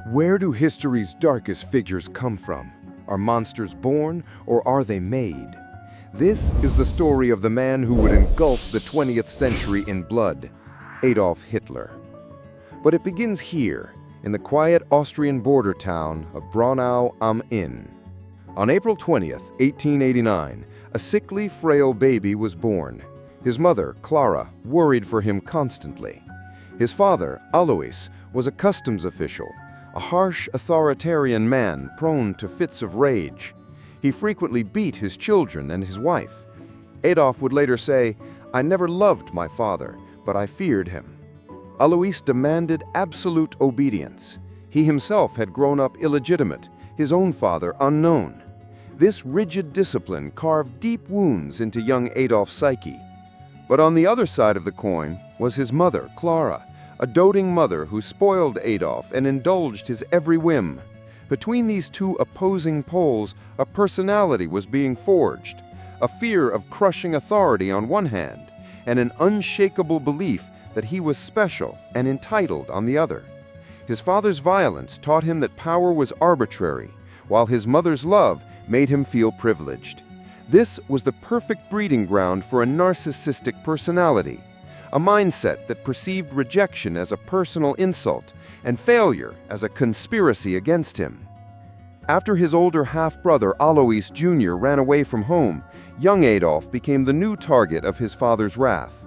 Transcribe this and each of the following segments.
Where do history's darkest figures come from? Are monsters born, or are they made? This is the story of the man who would engulf the 20th century in blood, Adolf Hitler. But it begins here, in the quiet Austrian border town of Braunau am Inn. On April 20th, 1889, a sickly, frail baby was born. His mother, Klara, worried for him constantly. His father, Alois, was a customs official, a harsh, authoritarian man prone to fits of rage. He frequently beat his children and his wife. Adolf would later say, "I never loved my father, but I feared him." Alois demanded absolute obedience. He himself had grown up illegitimate, his own father unknown. This rigid discipline carved deep wounds into young Adolf's psyche. But on the other side of the coin was his mother, Klara, a doting mother who spoiled Adolf and indulged his every whim. Between these two opposing poles, a personality was being forged, a fear of crushing authority on one hand, and an unshakable belief that he was special and entitled on the other. His father's violence taught him that power was arbitrary, while his mother's love made him feel privileged. This was the perfect breeding ground for a narcissistic personality, a mindset that perceived rejection as a personal insult and failure as a conspiracy against him. After his older half-brother Alois Jr. ran away from home, young Adolf became the new target of his father's wrath.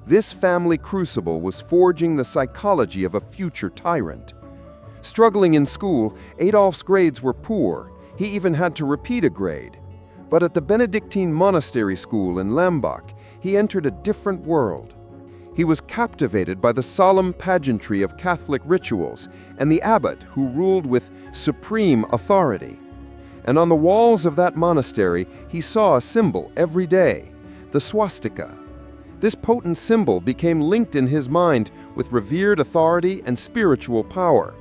This family crucible was forging the psychology of a future tyrant. Struggling in school, Adolf's grades were poor. He even had to repeat a grade. But at the Benedictine monastery school in Lambach, he entered a different world. He was captivated by the solemn pageantry of Catholic rituals and the abbot who ruled with supreme authority. And on the walls of that monastery, he saw a symbol every day, the swastika. This potent symbol became linked in his mind with revered authority and spiritual power.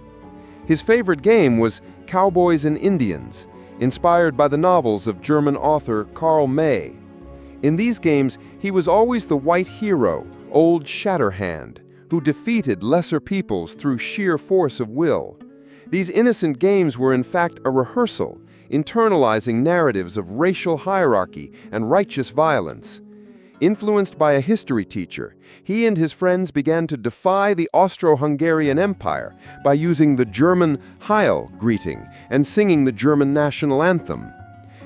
His favorite game was Cowboys and Indians, inspired by the novels of German author Karl May. In these games, he was always the white hero, Old Shatterhand, who defeated lesser peoples through sheer force of will. These innocent games were in fact a rehearsal, internalizing narratives of racial hierarchy and righteous violence. Influenced by a history teacher, he and his friends began to defy the Austro-Hungarian Empire by using the German Heil greeting and singing the German national anthem.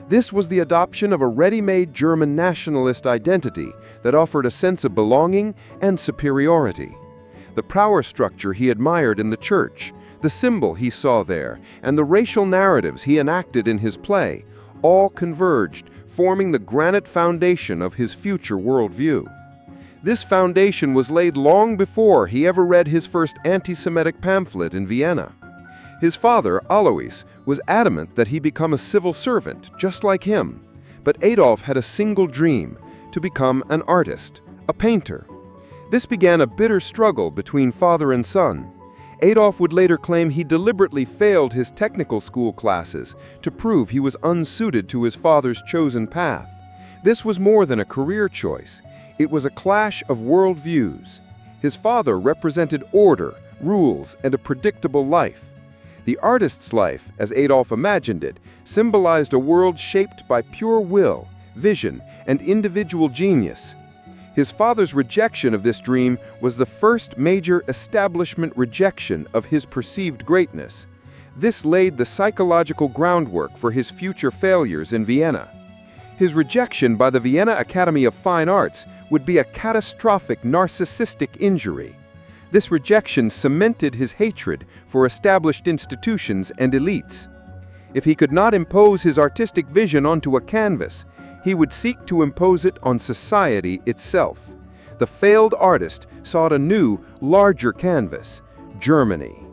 This was the adoption of a ready-made German nationalist identity that offered a sense of belonging and superiority. The power structure he admired in the church, the symbol he saw there, and the racial narratives he enacted in his play all converged, forming the granite foundation of his future worldview. This foundation was laid long before he ever read his first anti-Semitic pamphlet in Vienna. His father, Alois, was adamant that he become a civil servant, just like him. But Adolf had a single dream, to become an artist, a painter. This began a bitter struggle between father and son. Adolf would later claim he deliberately failed his technical school classes to prove he was unsuited to his father's chosen path. This was more than a career choice. It was a clash of worldviews. His father represented order, rules, and a predictable life. The artist's life, as Adolf imagined it, symbolized a world shaped by pure will, vision, and individual genius. His father's rejection of this dream was the first major establishment rejection of his perceived greatness. This laid the psychological groundwork for his future failures in Vienna. His rejection by the Vienna Academy of Fine Arts would be a catastrophic narcissistic injury. This rejection cemented his hatred for established institutions and elites. If he could not impose his artistic vision onto a canvas, he would seek to impose it on society itself. The failed artist sought a new, larger canvas, Germany.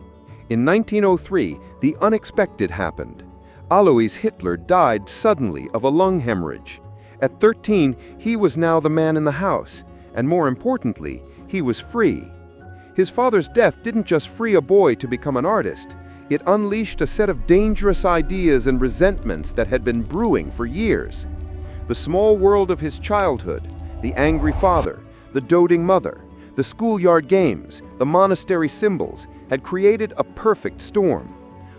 In 1903, the unexpected happened. Alois Hitler died suddenly of a lung hemorrhage. At 13, he was now the man in the house, and more importantly, he was free. His father's death didn't just free a boy to become an artist. It unleashed a set of dangerous ideas and resentments that had been brewing for years. The small world of his childhood, the angry father, the doting mother, the schoolyard games, the monastery symbols, had created a perfect storm.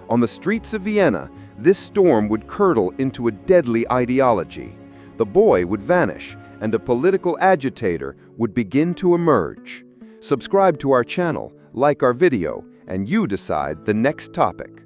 On the streets of Vienna, this storm would curdle into a deadly ideology. The boy would vanish, and a political agitator would begin to emerge. Subscribe to our channel, like our video, and you decide the next topic.